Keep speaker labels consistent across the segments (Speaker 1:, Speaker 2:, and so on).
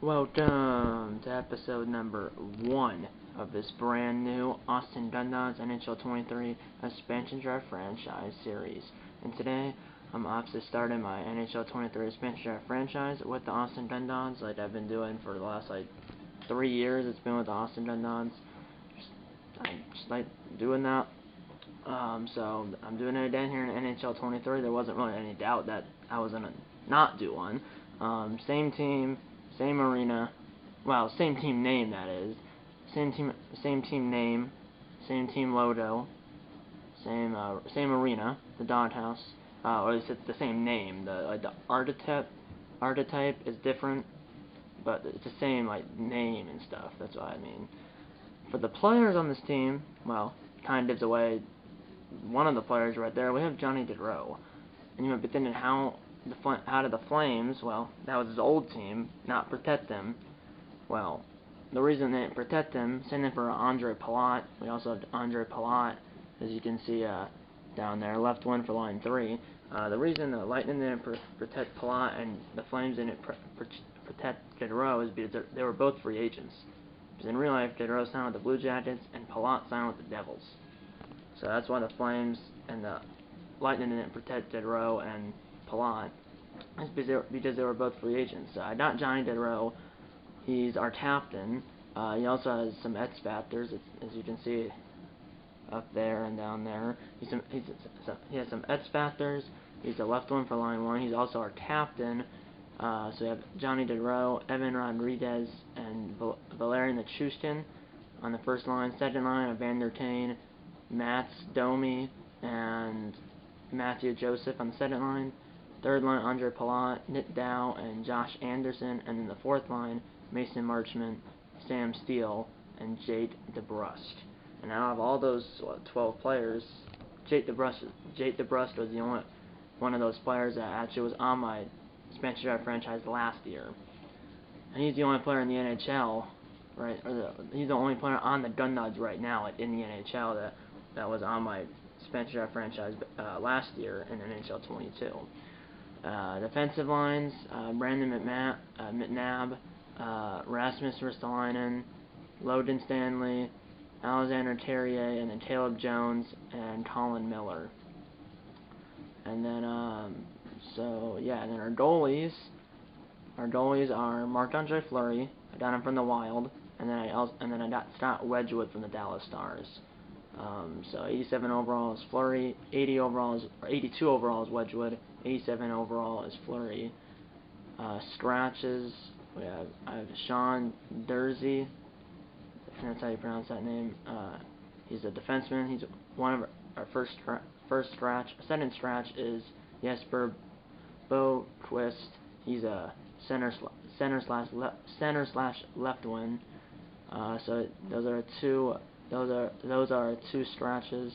Speaker 1: Welcome to episode number 1 of this brand new Austin GUNDOGS NHL 23 Expansion Draft Franchise series. And today, I'm obviously starting my NHL 23 Expansion Draft Franchise with the Austin GUNDOGS, like I've been doing for the last 3 years. It's been with the Austin GUNDOGS. I just like doing that. So I'm doing it again here in NHL 23. There wasn't really any doubt that I was gonna not do one. Same team, same arena, well, same team name, that is. Same team name, same team logo, same arena, the doghouse. Or at least it's the same name. The archetype is different, but it's the same name and stuff. That's what I mean. For the players on this team, well, kind of gives away one of the players right there. We have Johnny Gaudreau, and you might be thinking, how did the Flames, well, that was his old team, not protect him? Well, the reason they didn't protect him, same thing for Andre Palat. We also have Andre Palat, as you can see down there, left one for line 3. The reason the Lightning didn't protect Palat and the Flames didn't protect Gaudreau is because they were both free agents. Because in real life, Gaudreau signed with the Blue Jackets and Palat signed with the Devils. So that's why the Flames and the Lightning didn't protect Gaudreau and Palat. It's because they were both free agents. Not Johnny Gaudreau. He's our captain. He also has some X factors, as you can see up there and down there. He has some X factors. He's the left one for line 1. He's also our captain. So we have Johnny Gaudreau, Evan Rodriguez, and Valerian Nichushkin on the first line. Second line, Evander Kane, Mats Domi, and Matthew Joseph on the second line. Third line, Andre Palat, Nick Dow, and Josh Anderson. And then the fourth line, Mason Marchment, Sam Steele, and Jake DeBrusque. And out of all those 12 players, Jake DeBrusque was the only one of those players that actually was on my Expansion Draft franchise last year. And he's the only player in the NHL, right? He's the only player on the GUNDOGS right now in the NHL that was on my Expansion Draft franchise last year in NHL 22. Defensive lines, Brandon McNabb, Rasmus Ristolainen, Logan Stanley, Alexander Terrier, and then Caleb Jones and Colin Miller. And then, and then our goalies are Marc-Andre Fleury. I got him from the Wild, and then I got Scott Wedgwood from the Dallas Stars. So 87 overall is Fleury, 82 overall is Wedgwood, 87 overall is Fleury. Scratches, I have Sean Dursey, I think that's how you pronounce that name. He's a defenseman. He's one of our first scratch. Second scratch is Jesper Boquist. He's a center slash left wing. So those are two scratches.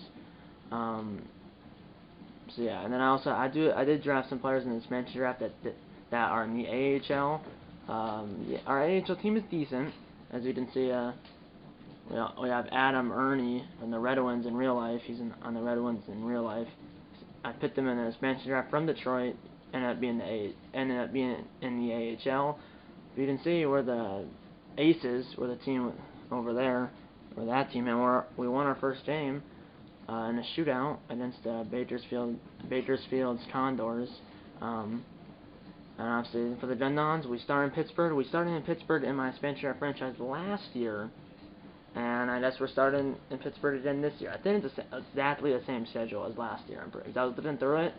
Speaker 1: So yeah, and then I did draft some players in the expansion draft that are in the AHL. Our AHL team is decent, as you can see. We have Adam Ernie from the Red Wings in real life. He's on the Red Wings in real life. I picked him in an expansion draft from Detroit. Ended up being in the AHL. But you can see we're the Aces. We're the team over there. We're that team, and we won our first game in a shootout against Bakersfield's Condors. And obviously for the GUNDOGS, we started in Pittsburgh. We started in Pittsburgh in my expansion draft franchise last year. And I guess we're starting in Pittsburgh again this year. I think it's exactly the same schedule as last year. I was looking through it,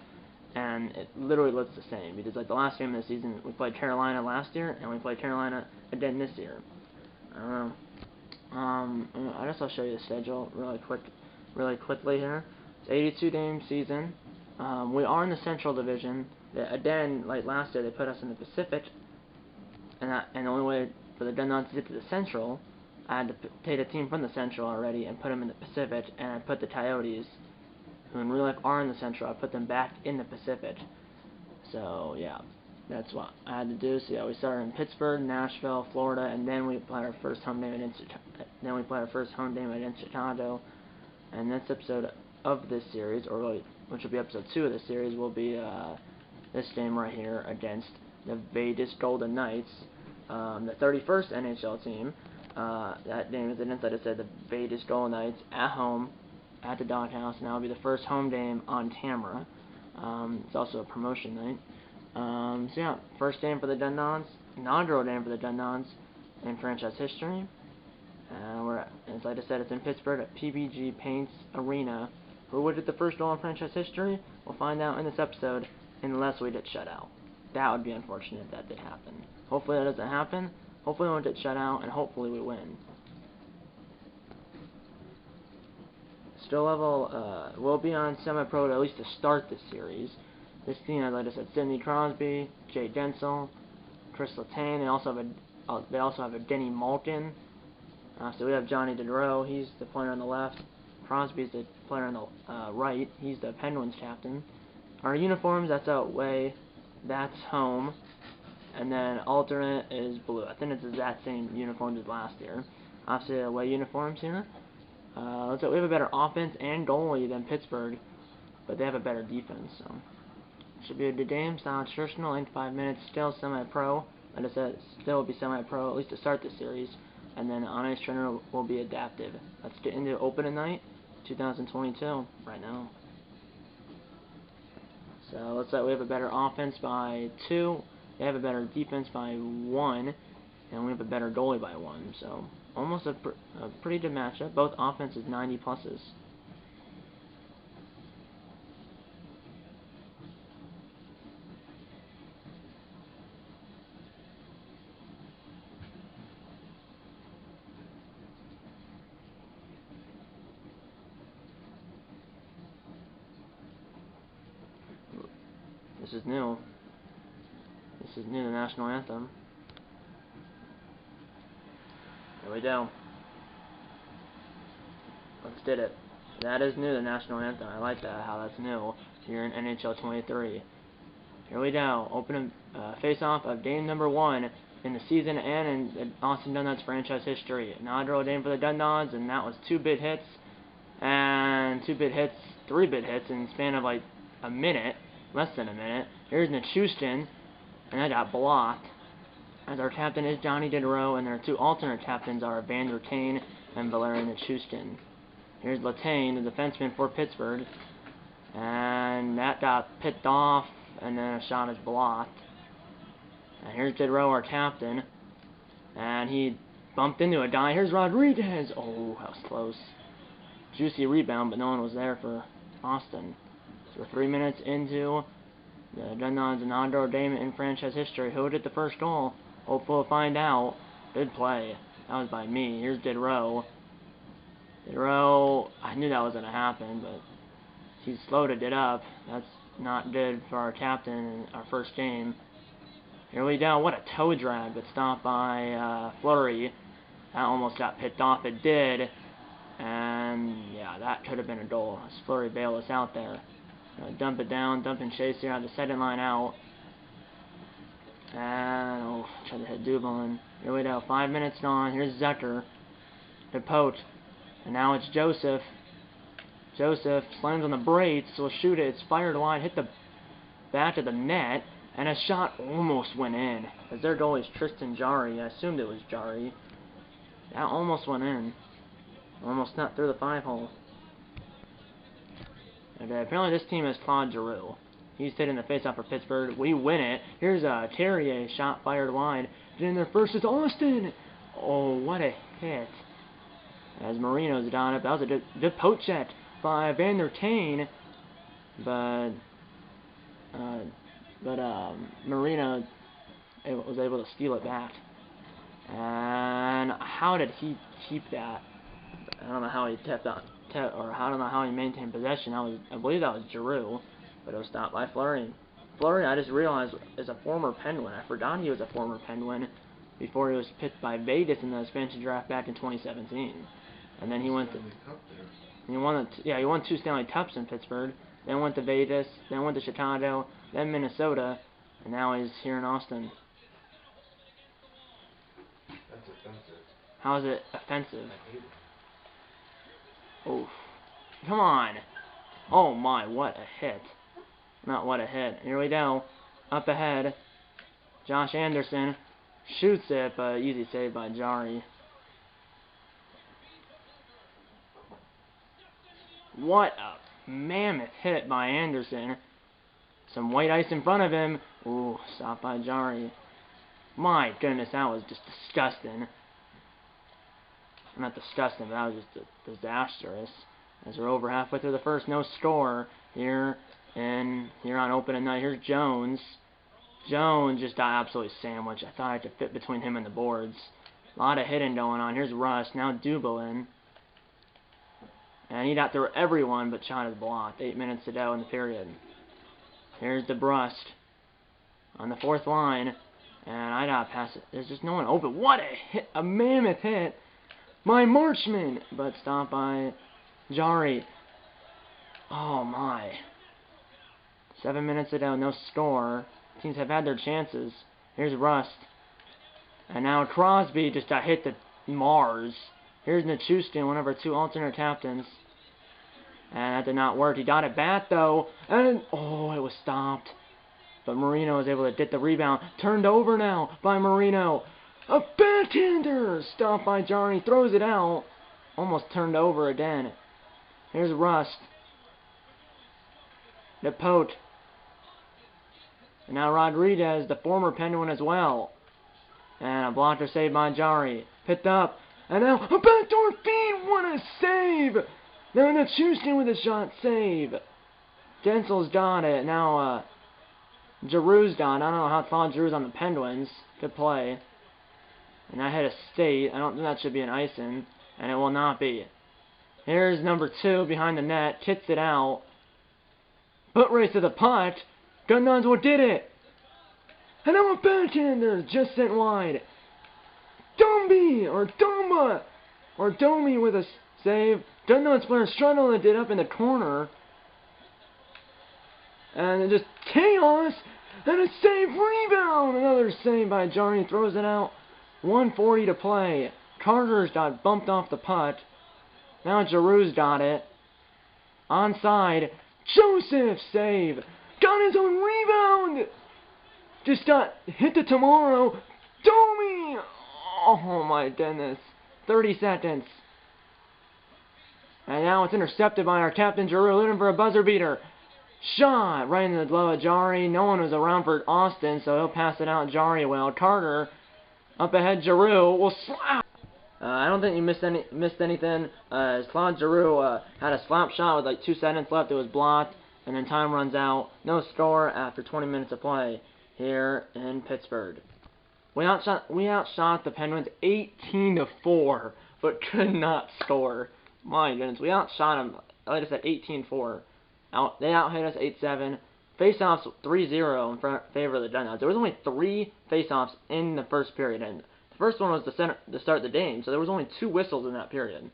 Speaker 1: and it literally looks the same. Because the last game of the season, we played Carolina last year, and we played Carolina again this year. I don't know. I guess I'll show you the schedule really quickly here. It's 82-game season. We are in the Central Division. Again, like last year, they put us in the Pacific, and the only way for the GUNDOGS to get to the Central, I had to take a team from the Central already and put them in the Pacific, and I put the Coyotes, who in real life are in the Central, I put them back in the Pacific. So yeah, that's what I had to do. So yeah, we started in Pittsburgh, Nashville, Florida, and then we played our first home game against Chicago. And this episode of this series, which will be episode 2 of this series, will be this game right here against the Vegas Golden Knights. the 31st NHL team. That name is an insider said the Vegas Golden Knights at home at the Doghouse, and that will be the first home game on camera. It's also a promotion night. So yeah, first game for the GUNDOGS, inaugural game for the GUNDOGS in franchise history. As I just said, it's in Pittsburgh at PPG Paints Arena. Who would get the first goal in franchise history? We'll find out in this episode, unless we get shut out. That would be unfortunate if that did happen. Hopefully that doesn't happen. Hopefully we won't get shut out, and hopefully we win. Skill level will be on semi-pro at least to start this series. This team, as I just said, Sidney Crosby, Jay Gensel, Chris Letang. They also have a Denny Malkin. So we have Johnny Gaudreau. He's the player on the left. Crosby's the player on the right. He's the Penguins captain. Our uniforms, that's out way. That's home. And then alternate is blue. I think it's the exact same uniforms as last year. Obviously, away uniforms here. We have a better offense and goalie than Pittsburgh, but they have a better defense. So should be a good game. Sound traditional, length 5 minutes. Still semi-pro. Like I said, still will be semi-pro at least to start the series. And then on-ice trainer will be adaptive. Let's get into opening night, 2022 right now. So let's say we have a better offense by 2. They have a better defense by 1, and we have a better goalie by 1. So almost a pretty good matchup. Both offenses 90 pluses. This is new. This is new, the national anthem. Here we go. Let's get it. That is new, the national anthem. I like that, how that's new here in NHL 23. Here we go. Open face-off of game number 1 in the season and in the Austin GUNDOGS franchise history. Inaugural game for the GUNDOGS, and that was 2 bit hits, and 3 bit hits in the span of like a minute. Less than a minute. Here's Nichushkin, and that got blocked. As our captain is Johnny Gaudreau, and their 2 alternate captains are Evander Kane and Valeri Nichushkin. Here's Letang, the defenseman for Pittsburgh, and that got picked off, and then a shot is blocked. And here's Gaudreau, our captain, and he bumped into a guy. Here's Rodriguez. Oh, that was close. Juicy rebound, but no one was there for Austin. So we're 3 minutes into the GUNDOGS inaugural game in franchise history. Who did the first goal? Hopefully we'll find out. Good play. That was by me. Here's Gaudreau. Gaudreau, I knew that was going to happen, but he floated it up. That's not good for our captain in our first game. Here we go. What a toe drag, but stopped by Fleury. That almost got picked off. It did. And yeah, that could have been a goal. Fleury bailed us out there. Dump it down, dump and chase here on the second line out. And, try to hit Dublin. Here we go, 5 minutes gone. Here's Zucker. The poach. And now it's Joseph. Joseph slams on the brakes, will shoot it. It's fired wide, hit the back of the net. And a shot almost went in. As their goalie is Tristan Jarry. I assumed it was Jarry. That almost went in. Almost not through the 5-hole. Okay, apparently this team has Claude Giroux. He's hitting the face-off for Pittsburgh. We win it. Here's a Terrier shot fired wide. Then their first is Austin. Oh, what a hit. As Marino's got it. That was a good poke check by Evander Kane. But Marino was able to steal it back. And how did he keep that? I don't know how he tapped out. Or I don't know how he maintained possession. I believe that was Giroux, but it was stopped by Fleury. Fleury, I just realized, is a former Penguin. I forgot he was a former Penguin before he was picked by Vegas in the expansion draft back in 2017. And then he went to he won 2 Stanley Cups in Pittsburgh. Then went to Vegas. Then went to Chicago. Then Minnesota, and now he's here in Austin.
Speaker 2: That's offensive.
Speaker 1: How is it offensive? Oof. Come on. Oh my, what a hit. Not what a hit. Here we go. Up ahead. Josh Anderson. shoots it, but easy save by Jari. What a mammoth hit by Anderson. Some white ice in front of him. Ooh, stopped by Jari. My goodness, that was just disgusting. Not disgusting, but that was just disastrous. As we're over halfway through the first, no score here on opening night. Here's Jones. Jones just got absolutely sandwiched. I thought I could fit between him and the boards. A lot of hitting going on. Here's Russ. Now Dublin. And he got through everyone, but shot is blocked. 8 minutes to go in the period. Here's DeBrusque on the fourth line. And I got past it. There's just no one open. What a hit. A mammoth hit. My Marchman. But stopped by Jari. Oh my. 7 minutes to go. No score. Teams have had their chances. Here's Rust. And now Crosby just got hit to Mars. Here's Nichushkin, one of our two alternate captains. And that did not work. He got it back though. And oh, it was stopped. But Marino was able to get the rebound. Turned over now by Marino. A backhander! Stopped by Jari. Throws it out. Almost turned over again. Here's Rust. Napote. And now Rodriguez, the former Penguin as well. And a blocker saved by Jari. Picked up. And now a backdoor feed. What a save! Now Nichushkin with a shot save. Gensel's got it. Now Giroux's got it. I don't know how far Giroux's on the Penguins. Good play. And that hit a state. I don't think that should be an icing. And it will not be. Here's number 2 behind the net. Kicks it out. Foot race to the puck. GUNDOGS what did it? And now a backhander just sent wide. Dumby or Dumba or Domi with a save. GUNDOGS player struggling to get up in the corner. And just chaos and a save rebound. Another save by Jari. Throws it out. 1:40 to play. Carter's got bumped off the puck. Now Giroux's got it. Onside. Joseph save. Got his own rebound. Just got hit to tomorrow. Domi. Oh my goodness. 30 seconds. And now it's intercepted by our captain Giroux, looking for a buzzer beater. Shot right in the glove of Jari. No one was around for Austin, so he'll pass it out Jari well. Carter up ahead. Giroux will slap. I don't think you missed anything. As Claude Giroux had a slap shot with like 2 seconds left. It was blocked, and then time runs out. No score after 20 minutes of play here in Pittsburgh. We outshot the Penguins 18-4, but could not score. My goodness, we outshot them. Like I said, 18-4. They out-hit us 8-7. Face-offs 3-0 in favor of the GUNDOGS. There was only 3 face-offs in the first period, and the first one was to start the game, so there was only 2 whistles in that period.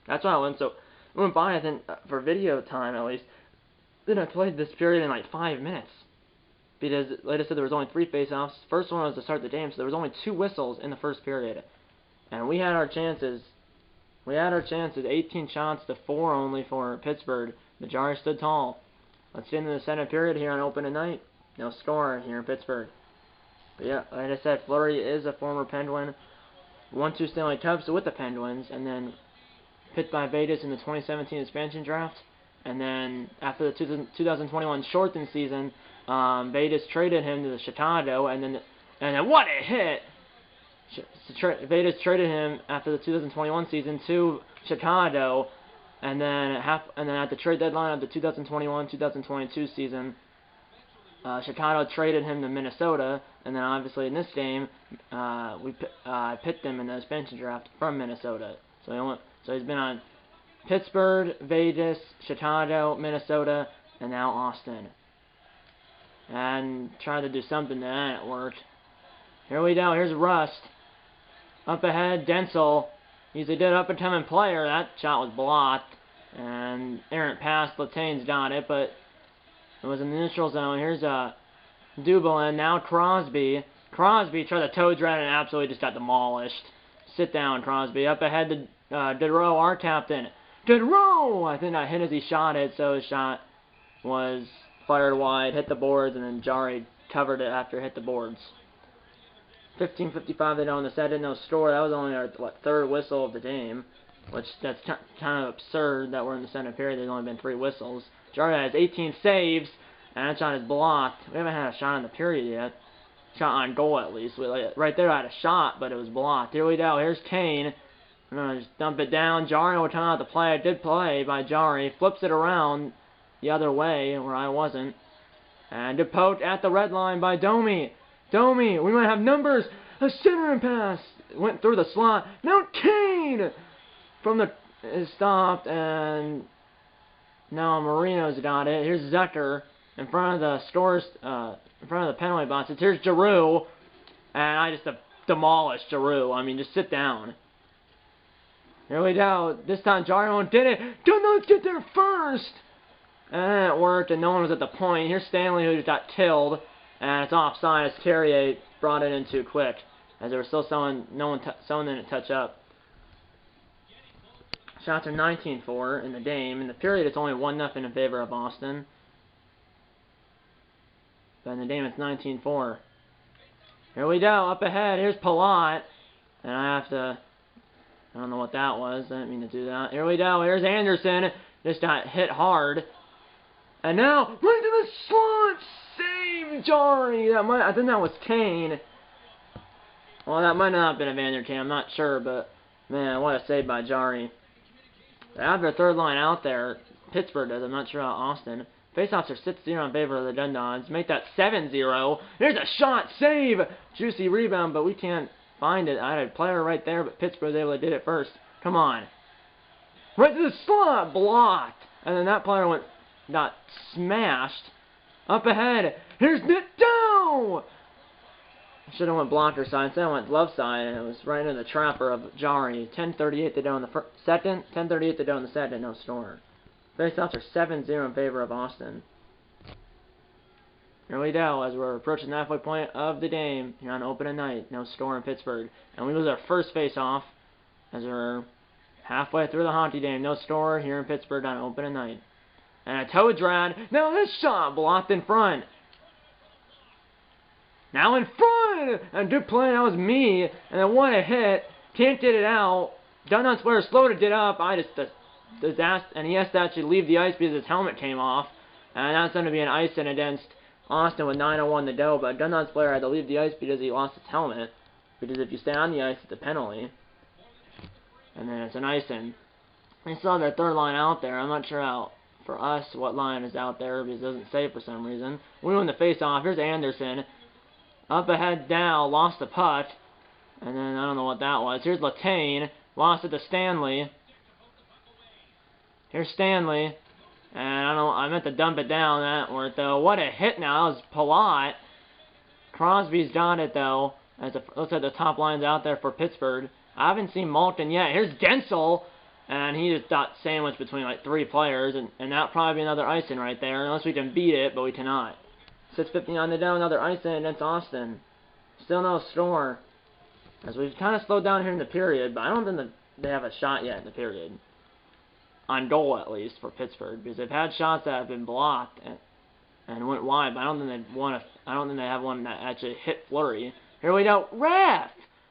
Speaker 1: That's why it went by, I think, for video time at least. Then I played this period in like 5 minutes. Because, like I said, there was only 3 face-offs. First one was to start the game, so there was only 2 whistles in the first period. And we had our chances. 18 shots to 4 only for Pittsburgh. The Jari stood tall. Let's get into the second period here on opening night. No score here in Pittsburgh. But yeah, like I said, Fleury is a former Penguin. Won 2 Stanley Cups with the Penguins, and then picked by Vegas in the 2017 expansion draft. And then after the 2021 shortened season, Vegas traded him to the Chicago, and then what a hit! Vegas traded him after the 2021 season to Chicago, and then at the trade deadline of the 2021-2022 season, Chicago traded him to Minnesota, and then obviously in this game, we picked him in the expansion draft from Minnesota. So he's been on Pittsburgh, Vegas, Chicago, Minnesota, and now Austin. And tried to do something that it worked. Here we go. Here's Rust. Up ahead, Densel. He's a good up-and-coming player. That shot was blocked. And errant pass. Lataine's got it, but it was in the neutral zone. Here's Dublin. Now Crosby. Crosby tried to toe drag and absolutely just got demolished. Sit down, Crosby. Up ahead to Deroux, our captain. Deroux! I think that hit as he shot it, so his shot was fired wide, hit the boards, and then Jari covered it after it hit the boards. 15:55 they know in the second, no score. That was only our third whistle of the game, which that's kind of absurd that we're in the second period. There's only been 3 whistles. Jarry has 18 saves, and that shot is blocked. We haven't had a shot in the period yet. Shot on goal at least. Right there I had a shot, but it was blocked. Here we go. Here's Kane. I'm gonna just dump it down. Jarry will turn out the play. It did play by Jarry. Flips it around the other way where I wasn't. And poked at the red line by Domi. Domi, we might have numbers. A centering pass went through the slot. Now Kane from the is stopped, and now Marino's got it. Here's Zucker in front of the stores, in front of the penalty boxes. Here's Giroux, and I just demolished Giroux. I mean, just sit down. Here we go. This time Jarry did it. Let's get there first. And it worked, and no one was at the point. Here's Stanley, who just got killed, and it's offside as Carrier brought it in too quick, as there was still someone didn't touch up. Shots are 19-4 in the game. In the period, it's only 1-0 in favor of Boston. But in the game, it's 19-4. Here we go, up ahead. Here's Palat, and I don't know what that was. I didn't mean to do that. Here we go. Here's Anderson. Just got hit hard. And now, right to the slot! Save Jarry! I think that was Kane. Well, that might not have been a Vander Kane. I'm not sure, but man, what a save by Jarry. They have their third line out there. Pittsburgh does. I'm not sure about Austin. Faceoffs are 6-0 in favor of the GUNDOGS. Make that 7-0. There's a shot! Save! Juicy rebound, but we can't find it. I had a player right there, but Pittsburgh was able to do it first. Come on. Right to the slot! Blocked! And then that player got smashed. Up ahead. Here's Nito! Should have went blocker side. Instead I went glove side, and it was right into the trapper of Jarry. 10:38 to go in the second. 10:38 to go in the second. No score. Faceoffs are 7-0 in favor of Austin. Here we go, as we're approaching the halfway point of the game. Here on opening night. No score in Pittsburgh. And we lose our first faceoff, as we're halfway through the hockey game. No score here in Pittsburgh on opening night. And a toe drag. Now this shot blocked in front. Now in front! And good play, that was me. And then what a hit. Can't get it out. GUNDOGS player slow to get up. I just asked, and he has to actually leave the ice because his helmet came off. And that's going to be an icing against Austin with 9:01 to go. But GUNDOGS player had to leave the ice because he lost his helmet. Because if you stay on the ice, it's a penalty. And then it's an icing. They still have their third line out there. I'm not sure how, for us, what line is out there because it doesn't say for some reason. We win the face-off. Here's Anderson. Up ahead now, lost the puck. And then I don't know what that was. Here's Latane. Lost it to Stanley. Here's Stanley. And I meant to dump it down. That worked though. What a hit now. That was Palat. Crosby's got it though. Looks like the top line's out there for Pittsburgh. I haven't seen Malkin yet. Here's Gensel. And he just got sandwiched between like 3 players. And that'll probably be another icing right there. Unless we can beat it, but we cannot. 6:50 on the down, another icing against Austin. Still no score. As we've kind of slowed down here in the period, but I don't think they have a shot yet in the period. On goal, at least, for Pittsburgh. Because they've had shots that have been blocked and went wide, but I don't think they have one that actually hit Fleury. Here we go. Ref!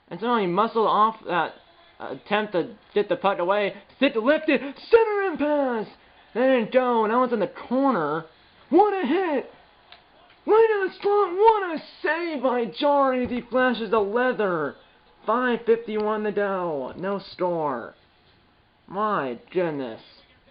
Speaker 1: And so he muscled off that attempt to get the puck away. Stick lifted. Center and pass! That didn't go. Now it's in the corner. What a hit! Right in the slot, what a save by Jarry as he flashes the leather. 5:51 to go, no score. My goodness.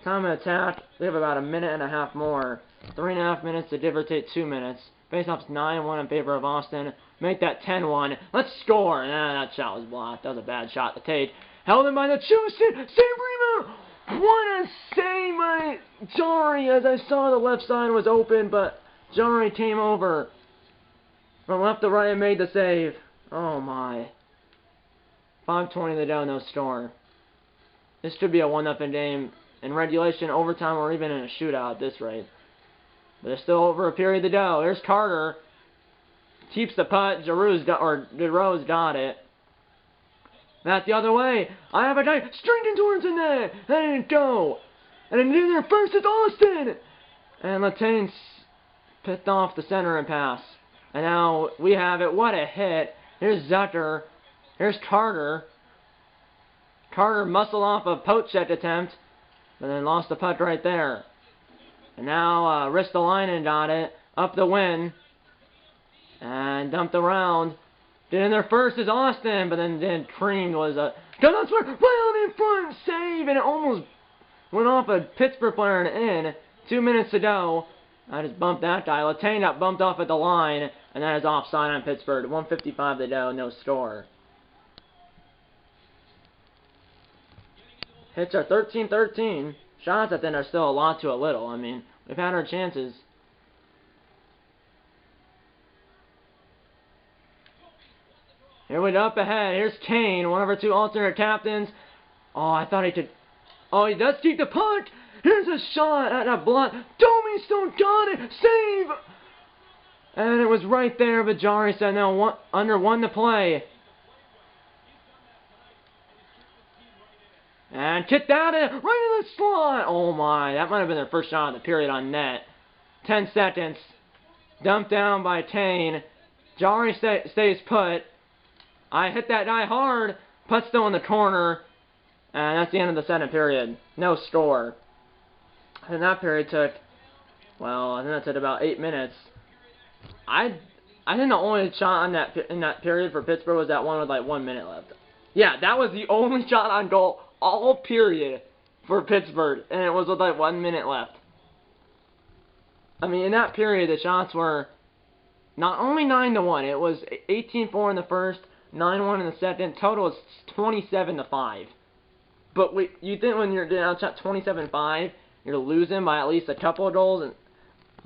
Speaker 1: Time of attack, we have about a minute and a half more. 3.5 minutes to give or take 2 minutes. Faceoff's 9-1 in favor of Austin. Make that 10-1. Let's score. That shot was blocked. That was a bad shot to take. Held in by the Chusett. Save rebound. What a save by Jarry as I saw the left side was open, but Jarry came over from left to right and made the save. Oh my. 5:20 to go, no score. This should be a 1-0 game in regulation, overtime, or even in a shootout at this rate. But there's still over a period to go. Here's Carter. Keeps the putt. Giroux's got it. That's the other way. I have a guy stringing towards the net. That didn't go. And in there first is Austin. And Latane's picked off the center and pass. And now we have it. What a hit. Here's Zucker. Here's Carter. Carter muscled off a poke check attempt, but then lost the puck right there. And now Ristolainen got it. Up the win. And dumped around. Get in there first is Austin, but then creamed was a... Gundogs were right in front, save, and it almost went off a Pittsburgh player and in. 2 minutes to go. I just bumped that guy. Letang got bumped off at the line, and that is offside on Pittsburgh. 1:55 to go, no score. Hits are 13-13. Shots, I think, are still a lot to a little. I mean, we've had our chances. Here we go, up ahead. Here's Kane, one of our two alternate captains. Oh, I thought he could... Oh, he does keep the puck. Here's a shot at a block. Domi still got it. Save! And it was right there, but Jari said no, under 1 to play. And kicked out of it, right in the slot. Oh my, that might have been their first shot of the period on net. 10 seconds. Dumped down by Kane. Jari stays put. I hit that guy hard. Putt's still in the corner. And that's the end of the second period. No score. And that period took, well, I think that took about 8 minutes. I think the only shot on in that period for Pittsburgh was that one with like 1 minute left. Yeah, that was the only shot on goal all period for Pittsburgh, and it was with like 1 minute left. I mean, in that period, the shots were not only 9-1, it was 18-4 in the first, 9-1 in the second. Total is 27-5. But you think when you're getting outshot 27-5, you're losing by at least a couple of goals.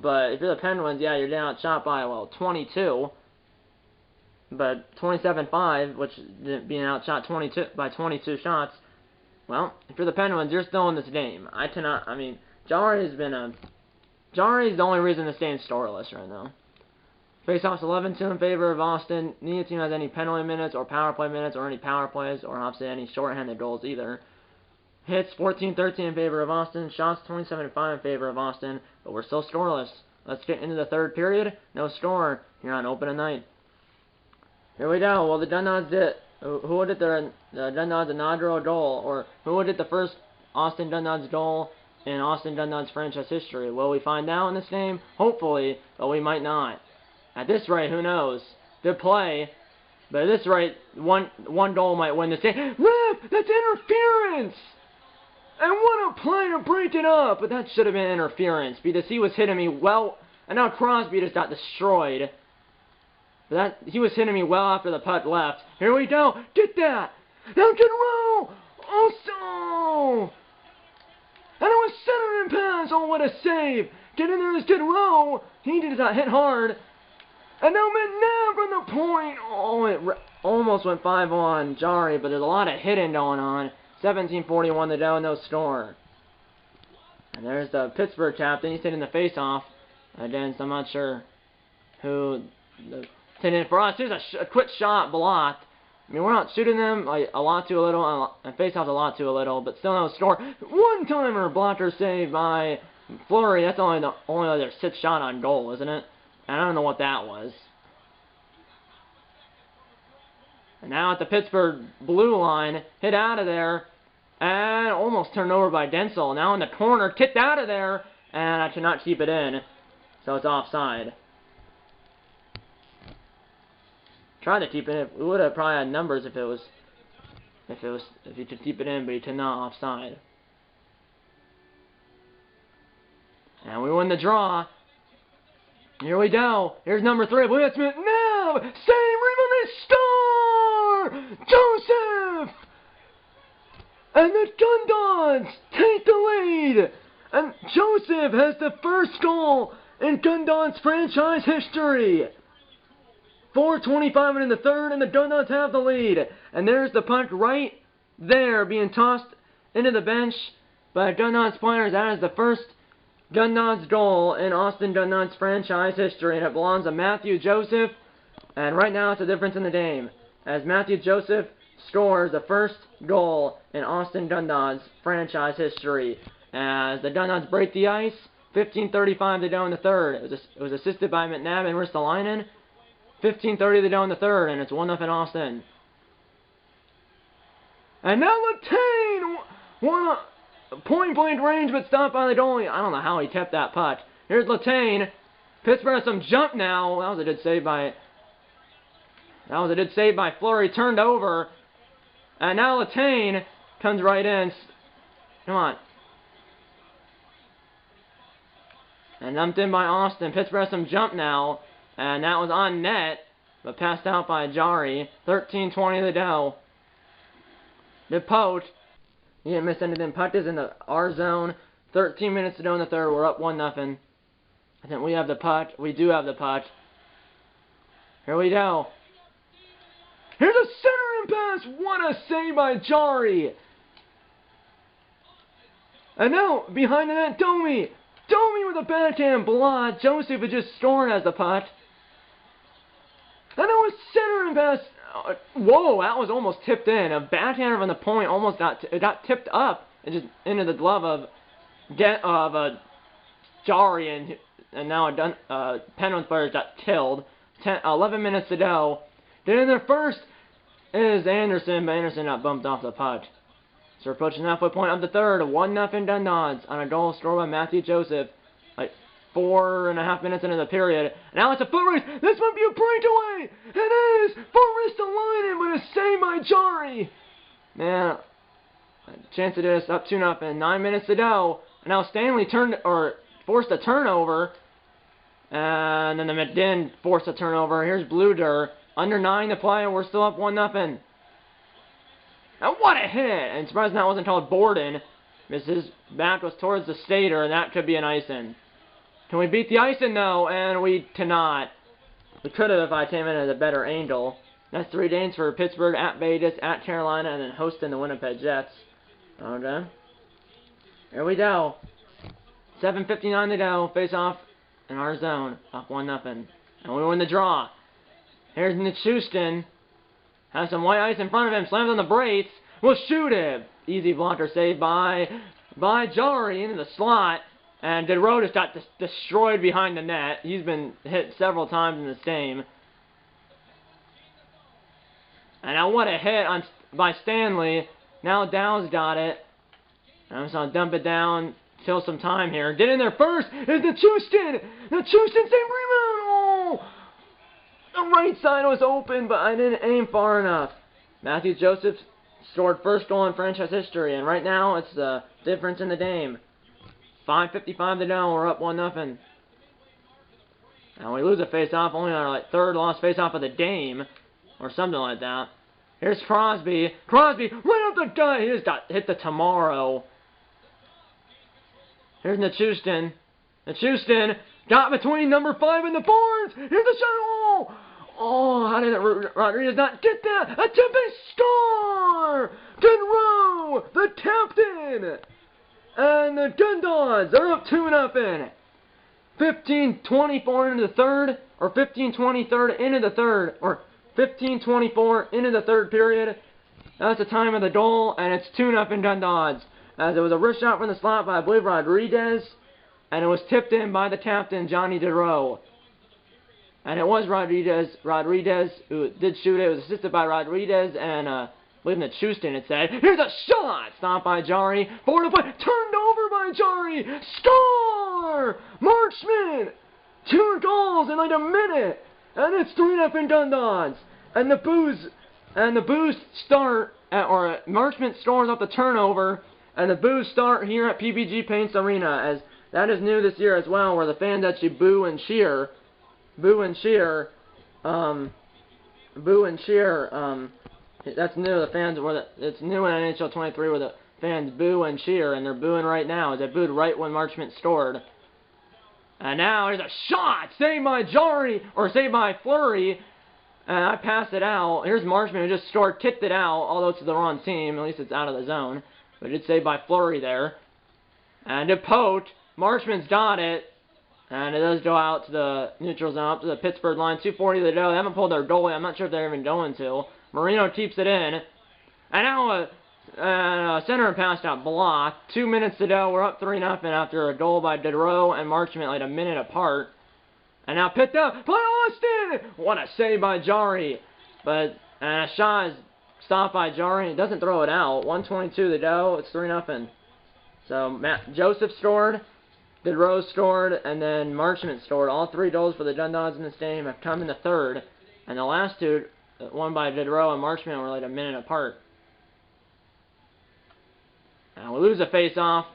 Speaker 1: But if you're the Penguins, yeah, you're getting outshot by, well, 22. But 27-5, which being outshot by 22 shots, well, if you're the Penguins, you're still in this game. I mean, Jari's the only reason this game's scoreless right now. Faceoffs 11-2 in favor of Austin. Neither team has any penalty minutes or power play minutes or any power plays or obviously any shorthanded goals either. Hits 14-13 in favor of Austin. Shots 27-5 in favor of Austin. But we're still scoreless. Let's get into the third period. No score here on opening night. Here we go. Well, the GUNDOGS did. Who would get the GUNDOGS inaugural goal? Or who would get the first Austin GUNDOGS goal in Austin GUNDOGS franchise history? Will we find out in this game? Hopefully, but we might not. At this rate, who knows? Good play. But at this rate, one goal might win this game. Ref! That's interference! And what a play to break it up! But that should have been interference because he was hitting me well. And now Crosby just got destroyed. But he was hitting me well after the puck left. Here we go. Get that! Now get row! Also! And it was center and pass. Oh, what a save! Get in there, get row! He did not hit hard. And now McNabb from the point. Oh, it almost went 5-on Jari, but there's a lot of hitting going on. 17:41 to go, no score. And there's the Pittsburgh captain. He's hitting the face-off. Again, so I'm not sure who hitting for us. Here's a quick shot blocked. I mean, we're not shooting them like a lot too little, and face-off's a lot too little, but still no score. One-timer blocker save by Fleury. That's only other 6th shot on goal, isn't it? I don't know what that was. And now at the Pittsburgh blue line, hit out of there, and almost turned over by Densel. Now in the corner, kicked out of there, and I cannot keep it in, so it's offside. Tried to keep it in. We would have probably had numbers if he could keep it in, but he could not. Offside. And we win the draw. Here we go. Here's number 3. William Smith. Now, save, rebound, score! Joseph! And the GUNDOGS take the lead. And Joseph has the first goal in GUNDOGS franchise history. 4:25 in the third, and the GUNDOGS have the lead. And there's the puck right there being tossed into the bench by GUNDOGS players. That is the first GUNDOGS goal in Austin GUNDOGS franchise history, and it belongs to Matthew Joseph. And right now it's a difference in the game, as Matthew Joseph scores the first goal in Austin GUNDOGS franchise history. As the GUNDOGS break the ice, 15:35 to go in the third. It was assisted by McNabb and Ristolainen. 15:30 to go in the third, and it's 1-0 Austin. And now Latane won a point-blank range, but stopped by the goalie. I don't know how he kept that puck. Here's Latane. Pittsburgh has some jump now. That was a good save by Fleury. Turned over. And now Latane comes right in. Come on. And dumped in by Austin. Pittsburgh has some jump now. And that was on net, but passed out by Jari. 13:20 to go. The poach. He didn't miss anything. Puck is in our zone. 13 minutes to go in the third. We're up 1-0. I think we have the puck. We do have the puck. Here we go. Here's a centering pass. What a save by Jari. And now, behind the net, Domi. Domi with a backhand block. Joseph is just scoring as the puck. And now a centering pass. Whoa, that was almost tipped in. A backhander from the point almost got tipped up and just into the glove of Jari, and now Penguins players got killed. 11 minutes to go. Then in their first is Anderson, but Anderson got bumped off the puck. So we're approaching the halfway point of the third. 1-0 GUNDOGS on a goal scored by Matthew Joseph. 4.5 minutes into the period. Now it's a foot race. This might be a breakaway. It is. Foot race to Linen, but it's saved by Jari. Man, chance it is up 2-0. 9 minutes to go. Now Stanley forced a turnover. And then the McDinn forced a turnover. Here's Bluder. Under 9 to play, and we're still up 1-0. And what a hit! And surprised that wasn't called Borden. His back was towards the skater, and that could be an icing. Can we beat the icing? No, and we cannot. We could have if I came in at a better angle. That's 3 games for Pittsburgh, at Vegas, at Carolina, and then hosting the Winnipeg Jets. Okay. Here we go. 7:59 to go. Face off in our zone. Up 1-0. And we win the draw. Here's Nichushkin. Has some white ice in front of him. Slams on the brakes. Will shoot him. Easy blocker save by Jari into the slot. And Dedeaux just got destroyed behind the net. He's been hit several times in this game. And now what a hit by Stanley. Now Dow's got it. I'm just going to dump it down. Kill some time here. Get in there first. It's Nichushkin. Nichushkin, save rebound. Oh! The right side was open, but I didn't aim far enough. Matthew Joseph scored first goal in franchise history, and right now it's the difference in the game. 5:55 to go, we're up 1-0. Now we lose a face-off, only our third lost face-off of the game, or something like that. Here's Crosby. Crosby, right up the gut. He just got hit the tomorrow. Here's Nichushkin. Nichushkin got between number 5 and the boards. Here's the shot. Oh, how did Rodriguez not get that? A Tempest score! Dedeaux, the captain! And the GUNDOGS are up 2-0. 15:24 into the third, or 15:23 into the third, or 15:24 into the third period. That's the time of the goal, and it's 2-0 GUNDOGS. As it was a wrist shot from the slot by, I believe, Rodriguez, and it was tipped in by the captain, Johnny Dedeaux. And it was Rodriguez who did shoot it. It was assisted by Rodriguez and I believe Nichushkin, it said. Here's a shot! Stopped by Jari. Forward to play. Turned over by Jari. Score! Mark Schmidt! 2 goals in like a minute. And it's 3-0 GUNDOGS. And the Booze start, or Mark Schmidt scores off the turnover. And the Boos start here at PPG Paints Arena, as that is new this year as well, where the fans actually boo and cheer. That's new. The fans it's new in NHL 23 where the fans boo and cheer, and they're booing right now. They booed right when Mark Schmidt scored. And now there's a shot, saved by Jari, or saved by Fleury, and I passed it out. Here's Marshman who just scored, kicked it out, although it's the wrong team. At least it's out of the zone, but it's saved by Fleury there. And a poke. Marshman's got it. And it does go out to the neutral zone, up to the Pittsburgh line. 2:40 to go. They haven't pulled their goalie. I'm not sure if they're even going to. Marino keeps it in. And now a center pass got blocked. 2 minutes to go. We're up 3-0 after a goal by Dedeaux and Marchment like a minute apart. And now picked up by Austin! What a save by Jari. But a shot is stopped by Jari. He doesn't throw it out. 1:22 to go. It's 3-0. So Joseph scored, DeRose scored, and then Marchment scored. All 3 goals for the GUNDOGS in this game have come in the third. And the last 2, one by Diderot and Marchment, were like a minute apart. And we lose a face-off.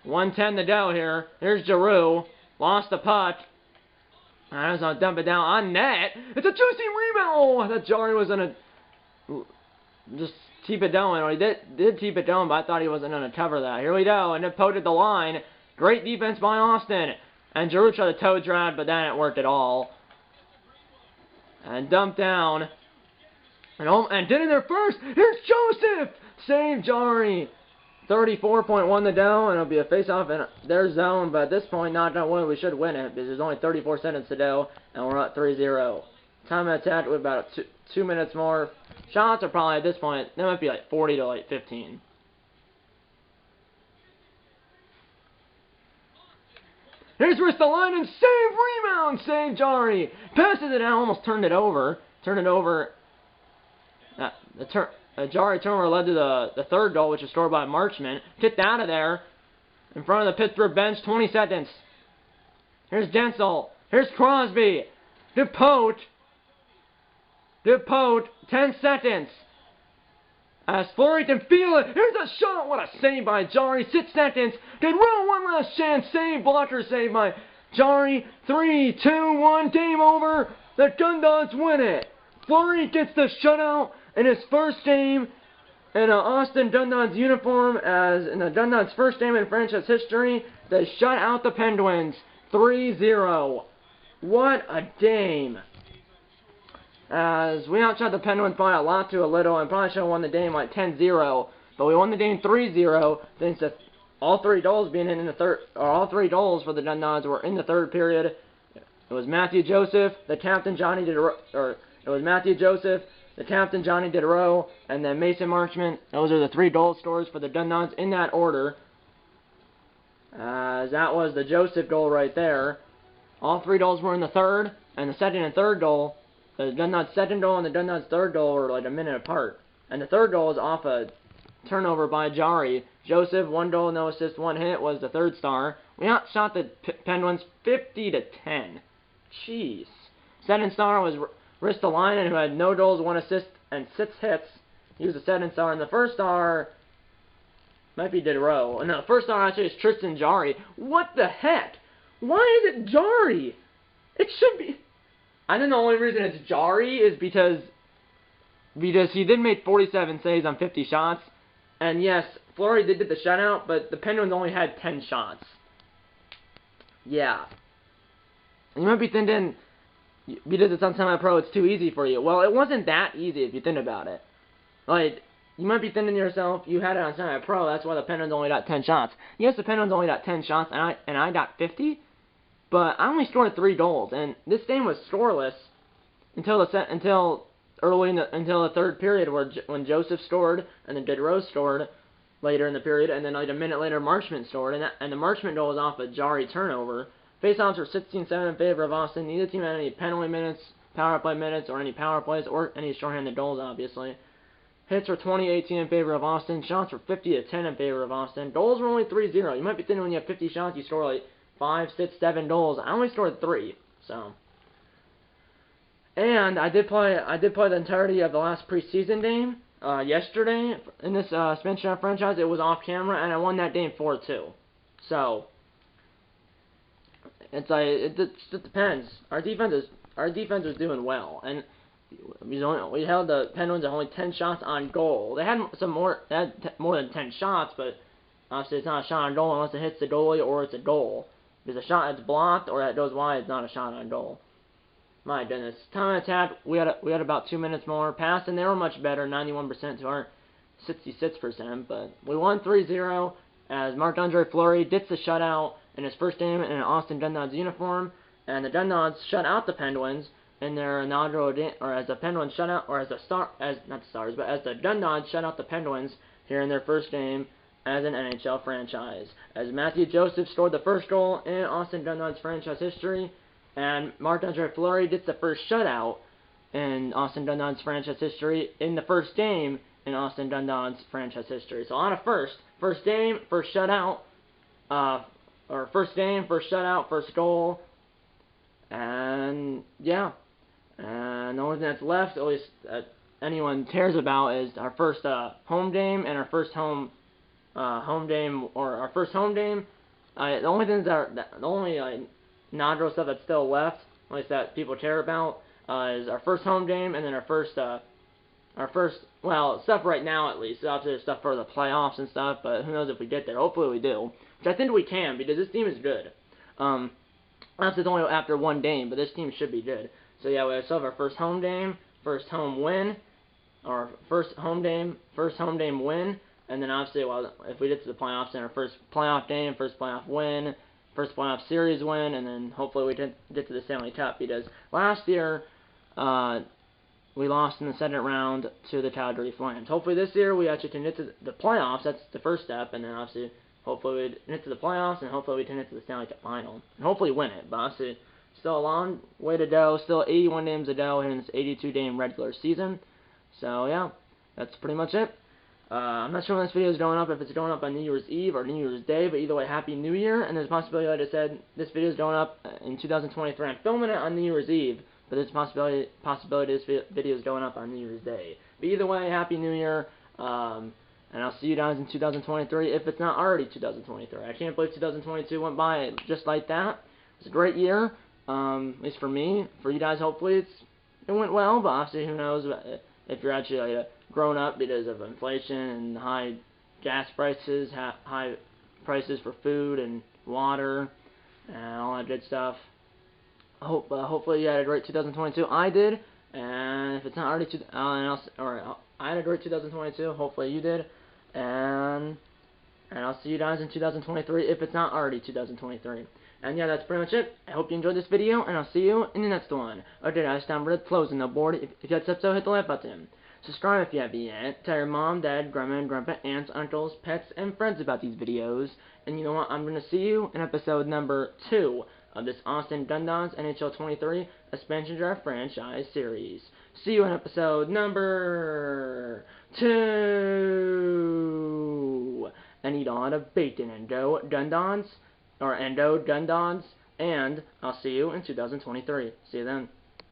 Speaker 1: 1:10 to go here. Here's Giroux. Lost the puck. I was going to dump it down on net. It's a juicy rebound. Oh, I thought Jari was going to just keep it going. Or he did keep it going, but I thought he wasn't going to cover that. Here we go. And it poked the line. Great defense by Austin. And Giroux tried to toe drag, but that didn't work at all. And dumped down. And did it there first. Here's Joseph. Save Jari. 34.1 to go, and it'll be a face-off in their zone, but at this point, not going to win. We should win it, because there's only 34 seconds to go, and we're at 3-0. Time of attack with about 2 minutes more. Shots are probably, at this point, they might be like 40 to like 15. Here's Ristolainen, save rebound, save Jari. Passes it out, almost turned it over. Jari turnover led to the third goal, which was scored by Marchment. Kicked out of there in front of the Pittsburgh bench. 20 seconds. Here's Gensel. Here's Crosby. DePote. 10 seconds. As Fleury can feel it. Here's a shot. What a save by Jari. 6 seconds. Goodrow, one last chance. Save. Blocker save by Jari. 3, 2, 1. Game over. The GUNDOGS win it. Fleury gets the shutout in his first game in an Austin GUNDOGS uniform, as in the GUNDOGS first game in franchise history. They shut out the Penguins 3-0. What a game. As we outshot the Penguins by a lot to a little, and probably should have won the game like 10-0, but we won the game 3-0 thanks to all 3 goals being in the third, or all 3 goals for the GUNDOGS were in the third period. It was Matthew Joseph, the captain Johnny Diderot, and then Mason Marchment. Those are the 3 goal scorers for the GUNDOGS in that order. That was the Joseph goal right there. All 3 goals were in the third, and the second and third goal, the GUNDOGS second goal and the GUNDOGS third goal were like a minute apart. And the third goal was off a turnover by Jari. Joseph, 1 goal, no assist, 1 hit, was the third star. We outshot the Penguins 50-10. Jeez. Second star was Ristolainen, who had no goals, 1 assist, and 6 hits. He was the second star. And the first star might be Diderot. No, the first star actually is Tristan Jari. What the heck? Why is it Jari? It should be... I think the only reason it's Jari is because he did make 47 saves on 50 shots. And yes, Fleury did the shutout, but the Penguins only had 10 shots. Yeah. And you might be thinking, because it's on semi-pro, it's too easy for you. Well, it wasn't that easy if you think about it. Like, you might be thinking to yourself, you had it on semi-pro, that's why the Penguins only got 10 shots. Yes, the Penguins only got 10 shots, and I got 50, but I only scored 3 goals, and this game was scoreless until the third period, when Joseph scored and then Diderot scored later in the period, and then like a minute later Marchment scored, and the Marchment goal was off a Jari turnover. Faceoffs were 16-7 in favor of Austin. Neither team had any penalty minutes, power play minutes, or any power plays, or any shorthanded goals, obviously. Hits were 20-18 in favor of Austin. Shots were 50-10 in favor of Austin. Goals were only 3-0. You might be thinking when you have 50 shots, you score like 5, 6, 7 goals. I only scored 3, so. And I did play the entirety of the last preseason game yesterday in this Spencer franchise. It was off camera, and I won that game 4-2. So it's like it just depends. Our defense is doing well, and we held the Penguins at only 10 shots on goal. They had more than 10 shots, but obviously it's not a shot on goal unless it hits the goalie or it's a goal. If it's a shot that's blocked or that goes wide, it's not a shot on goal. My goodness. Time of attack, we had about 2 minutes more. Pass, and they were much better, 91% to our 66%. But we won 3-0 as Marc-Andre Fleury gets the shutout in his first game in an Austin GUNDOGS uniform. And the GUNDOGS shut out the Penguins in their inaugural game, or as the Penguins as the GUNDOGS shut out the Penguins here in their first game as an NHL franchise, as Matthew Joseph scored the first goal in Austin Dundon's franchise history, and Marc-Andre Fleury gets the first shutout in Austin Dundon's franchise history in the first game in Austin Dundon's franchise history. So on a first game, first shutout, or first game, first shutout, first goal, and yeah. And the only thing that's left, at least anyone cares about, is our first home game and our first home game, or our first home game. The only things the only nodule stuff that's still left, at least that people care about, is our first home game, and then our first well, stuff right now at least. Obviously there's stuff for the playoffs and stuff, but who knows if we get there. Hopefully we do, which I think we can, because this team is good. Obviously it's only after one game, but this team should be good. So yeah, we still have our first home game, first home win, or first home game win, and then obviously, well, if we get to the playoffs, then our first playoff game, first playoff win, first playoff series win, and then hopefully we can get to the Stanley Cup, because last year we lost in the second round to the Calgary Flames. Hopefully this year we actually can get to the playoffs. That's the first step, and then obviously hopefully we get to the playoffs, and hopefully we can get to the Stanley Cup final, and hopefully win it. But obviously, still a long way to go. Still 81 games to go in this 82-game regular season. So yeah, that's pretty much it. I'm not sure when this video is going up, if it's going up on New Year's Eve or New Year's Day, but either way, Happy New Year. And there's a possibility, like I said, this video is going up in 2023. I'm filming it on New Year's Eve, but there's a possibility this video is going up on New Year's Day. But either way, Happy New Year, and I'll see you guys in 2023, if it's not already 2023. I can't believe 2022 went by just like that. It's a great year, at least for me. For you guys, hopefully it went well, but obviously who knows if you're actually like, grown up because of inflation and high gas prices, high prices for food and water and all that good stuff. Hopefully you had a great 2022. I did, and if it's not already I had a great 2022. Hopefully you did, and I'll see you guys in 2023 if it's not already 2023. And yeah, that's pretty much it. I hope you enjoyed this video, and I'll see you in the next one. Okay guys, down below, closing the board. If you had so, hit the like button. Subscribe if you haven't yet. Tell your mom, dad, grandma, and grandpa, aunts, uncles, pets, and friends about these videos. And you know what? I'm going to see you in episode number 2 of this Austin Dundon's NHL 23 Expansion Draft Franchise Series. See you in episode number 2. And eat a lot of bacon, Endo Dundons, and I'll see you in 2023. See you then.